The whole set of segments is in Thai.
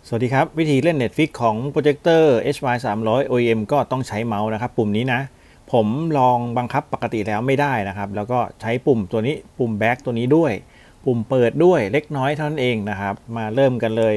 สวัสดีครับวิธีเล่น Netflix ของโปรเจคเตอร์ HY 300 OEM ก็ต้องใช้เมาส์นะครับปุ่มนี้นะผมลองบังคับปกติแล้วไม่ได้นะครับแล้วก็ใช้ปุ่มตัวนี้ปุ่ม Back ตัวนี้ด้วยปุ่มเปิดด้วยเล็กน้อยเท่านั้นเองนะครับมาเริ่มกันเลย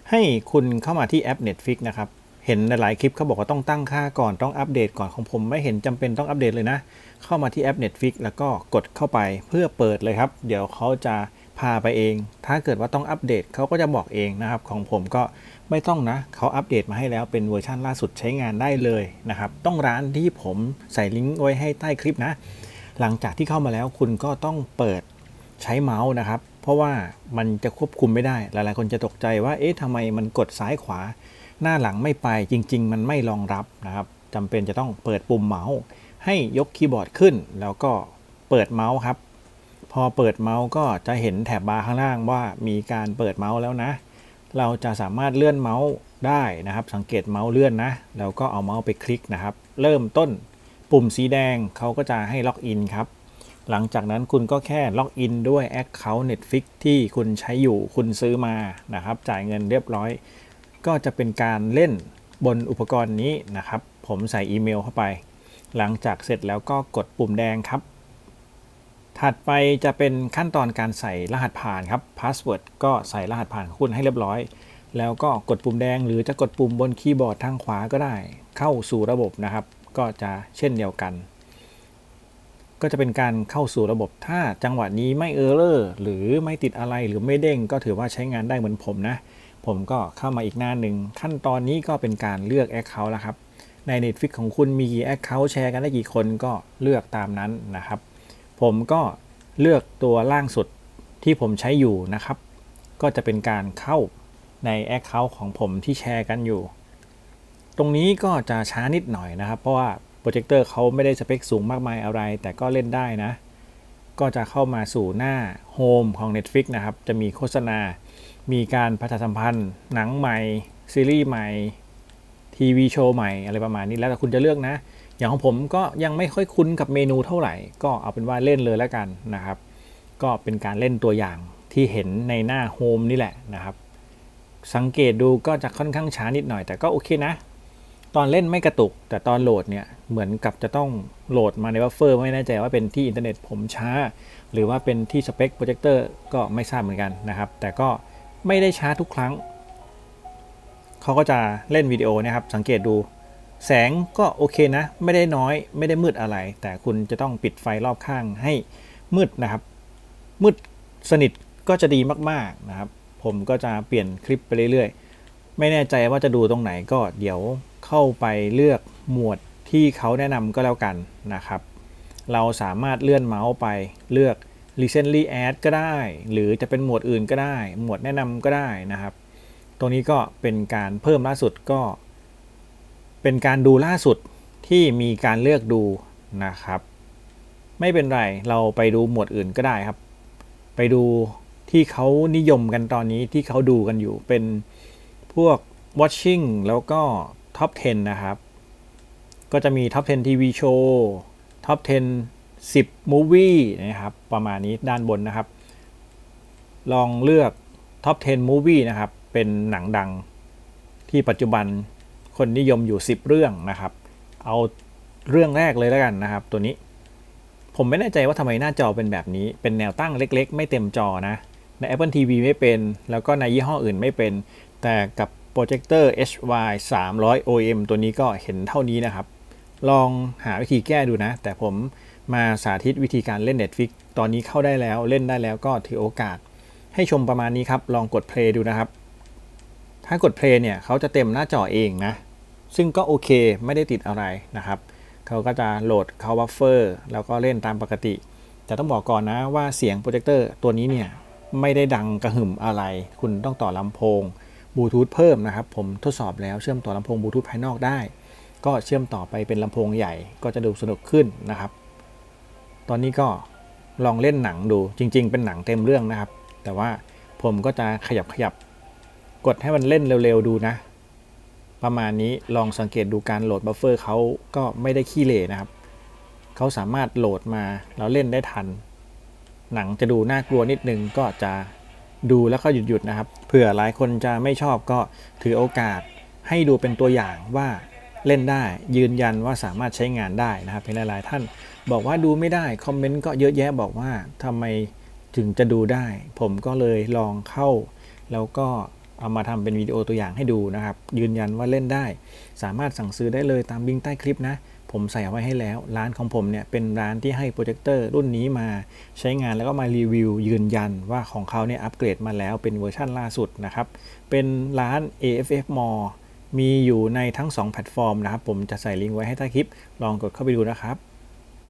ให้คุณเข้ามาที่แอป Netflix นะครับเห็นหลายคลิปเขาบอกว่าต้องตั้งค่าก่อนต้องอัปเดตก่อนของผมไม่เห็นจำเป็นต้องอัปเดตเลยนะเข้ามาที่แอป Netflix แล้วก็กดเข้าไปเพื่อเปิดเลยครับเดี๋ยวเขาจะพาไปเองถ้าเกิดว่าต้องอัปเดตเขาก็จะบอกเองนะครับของผมก็ไม่ต้องนะเขาอัปเดตมาให้แล้วเป็นเวอร์ชันล่าสุดใช้งานได้เลยนะครับต้องร้านที่ผมใส่ลิงก์ไว้ให้ใต้คลิปนะหลังจากที่เข้ามาแล้วคุณก็ต้องเปิดใช้เมาส์นะครับเพราะว่ามันจะควบคุมไม่ได้หลายๆคนจะตกใจว่าเอ๊ะทำไมมันกดซ้ายขวาหน้าหลังไม่ไปจริงๆมันไม่รองรับนะครับจำเป็นจะต้องเปิดปุ่มเมาส์ให้ยกคีย์บอร์ดขึ้นแล้วก็เปิดเมาส์ครับพอเปิดเมาส์ก็จะเห็นแถบบาร์ข้างล่างว่ามีการเปิดเมาส์แล้วนะเราจะสามารถเลื่อนเมาส์ได้นะครับสังเกตเมาส์เลื่อนนะแล้วก็เอาเมาส์ไปคลิกนะครับเริ่มต้นปุ่มสีแดงเขาก็จะให้ล็อกอินครับหลังจากนั้นคุณก็แค่ล็อกอินด้วย Account Netflix ที่คุณใช้อยู่คุณซื้อมานะครับจ่ายเงินเรียบร้อยก็จะเป็นการเล่นบนอุปกรณ์นี้นะครับผมใส่อีเมลเข้าไปหลังจากเสร็จแล้วก็กดปุ่มแดงครับถัดไปจะเป็นขั้นตอนการใส่รหัสผ่านครับ Password ก็ใส่รหัสผ่านของคุณให้เรียบร้อยแล้วก็กดปุ่มแดงหรือจะกดปุ่มบนคีย์บอร์ดทางขวาก็ได้เข้าสู่ระบบนะครับก็จะเช่นเดียวกันก็จะเป็นการเข้าสู่ระบบถ้าจังหวะนี้ไม่เออร์เรอร์หรือไม่ติดอะไรหรือไม่เด้งก็ถือว่าใช้งานได้เหมือนผมนะผมก็เข้ามาอีกหน้าหนึ่งขั้นตอนนี้ก็เป็นการเลือก Account แล้วครับใน Netflix ของคุณมีกี่ Account แชร์กันได้กี่คนก็เลือกตามนั้นนะครับผมก็เลือกตัวล่างสุดที่ผมใช้อยู่นะครับก็จะเป็นการเข้าใน Account ของผมที่แชร์กันอยู่ตรงนี้ก็จะช้านิดหน่อยนะครับเพราะว่าโปรเจคเตอร์เขาไม่ได้สเปคสูงมากมายอะไรแต่ก็เล่นได้นะก็จะเข้ามาสู่หน้าโฮมของ Netflix นะครับจะมีโฆษณามีการประชาสัมพันธ์หนังใหม่ซีรีส์ใหม่ทีวีโชว์ใหม่อะไรประมาณนี้แล้วแต่คุณจะเลือกนะอย่างของผมก็ยังไม่ค่อยคุ้นกับเมนูเท่าไหร่ก็เอาเป็นว่าเล่นเลยแล้วกันนะครับก็เป็นการเล่นตัวอย่างที่เห็นในหน้าโฮมนี่แหละนะครับสังเกตดูก็จะค่อนข้างช้านิดหน่อยแต่ก็โอเคนะตอนเล่นไม่กระตุกแต่ตอนโหลดเนี่ยเหมือนกับจะต้องโหลดมาในบัฟเฟอร์ไม่แน่ใจว่าเป็นที่อินเทอร์เน็ตผมช้าหรือว่าเป็นที่สเปคโปรเจคเตอร์ก็ไม่ทราบเหมือนกันนะครับแต่ก็ไม่ได้ช้าทุกครั้งเขาก็จะเล่นวิดีโอนะครับสังเกตดูแสงก็โอเคนะไม่ได้น้อยไม่ได้มืดอะไรแต่คุณจะต้องปิดไฟรอบข้างให้มืดนะครับมืดสนิทก็จะดีมากๆนะครับผมก็จะเปลี่ยนคลิปไปเรื่อยๆไม่แน่ใจว่าจะดูตรงไหนก็เดี๋ยวเข้าไปเลือกหมวดที่เขาแนะนำก็แล้วกันนะครับเราสามารถเลื่อนเมาส์ไปเลือก recently add ก็ได้หรือจะเป็นหมวดอื่นก็ได้หมวดแนะนำก็ได้นะครับตรงนี้ก็เป็นการเพิ่มล่าสุดก็เป็นการดูล่าสุดที่มีการเลือกดูนะครับไม่เป็นไรเราไปดูหมวดอื่นก็ได้ครับไปดูที่เขานิยมกันตอนนี้ที่เขาดูกันอยู่เป็นพวก watching แล้วก็ top 10 นะครับก็จะมี top 10 TV show top 10 10 movie นะครับประมาณนี้ด้านบนนะครับลองเลือก top 10 movie นะครับเป็นหนังดังที่ปัจจุบันคนนิยมอยู่10เรื่องนะครับเอาเรื่องแรกเลยแล้วกันนะครับตัวนี้ผมไม่แน่ใจว่าทำไมหน้าจอเป็นแบบนี้เป็นแนวตั้งเล็กๆไม่เต็มจอนะใน Apple TV ไม่เป็นแล้วก็ในยี่ห้ออื่นไม่เป็นแต่กับโปรเจคเตอร์ HY 300 OEM ตัวนี้ก็เห็นเท่านี้นะครับลองหาวิธีแก้ดูนะแต่ผมมาสาธิตวิธีการเล่น Netflix ตอนนี้เข้าได้แล้วเล่นได้แล้วก็ถือโอกาสให้ชมประมาณนี้ครับลองกด play ดูนะครับถ้ากด play เนี่ยเขาจะเต็มหน้าจอเองนะซึ่งก็โอเคไม่ได้ติดอะไรนะครับเขาก็จะโหลดเข้าบัฟเฟอร์แล้วก็เล่นตามปกติแต่ต้องบอกก่อนนะว่าเสียงโปรเจคเตอร์ตัวนี้เนี่ยไม่ได้ดังกระหึ่มอะไรคุณต้องต่อลำโพงบลูทูธเพิ่มนะครับผมทดสอบแล้วเชื่อมต่อลำโพงบลูทูธภายนอกได้ก็เชื่อมต่อไปเป็นลำโพงใหญ่ก็จะดูสนุกขึ้นนะครับตอนนี้ก็ลองเล่นหนังดูจริงๆเป็นหนังเต็มเรื่องนะครับแต่ว่าผมก็จะขยับกดให้มันเล่นเร็วๆดูนะประมาณนี้ลองสังเกตดูการโหลดบัฟเฟอร์เขาก็ไม่ได้ขี้เหร่นะครับเขาสามารถโหลดมาแล้วเล่นได้ทันหนังจะดูน่ากลัวนิดนึงก็จะ ดูแล้วก็หยุดนะครับเผื่อหลายคนจะไม่ชอบก็ถือโอกาสให้ดูเป็นตัวอย่างว่าเล่นได้ยืนยันว่าสามารถใช้งานได้นะครับเห็นหลายๆท่านบอกว่าดูไม่ได้คอมเมนต์ก็เยอะแยะบอกว่าทำไมถึงจะดูได้ผมก็เลยลองเข้าแล้วก็เอามาทำเป็นวิดีโอตัวอย่างให้ดูนะครับยืนยันว่าเล่นได้สามารถสั่งซื้อได้เลยตามลิงก์ใต้คลิปนะผมใส่เอาไว้ให้แล้วร้านของผมเนี่ยเป็นร้านที่ให้โปรเจคเตอร์รุ่นนี้มาใช้งานแล้วก็มารีวิวยืนยันว่าของเขาเนี่ยอัปเกรดมาแล้วเป็นเวอร์ชั่นล่าสุดนะครับเป็นร้าน AFF Mall มีอยู่ในทั้ง2แพลตฟอร์มนะครับผมจะใส่ลิงก์ไว้ให้ใต้คลิปลองกดเข้าไปดูนะครับ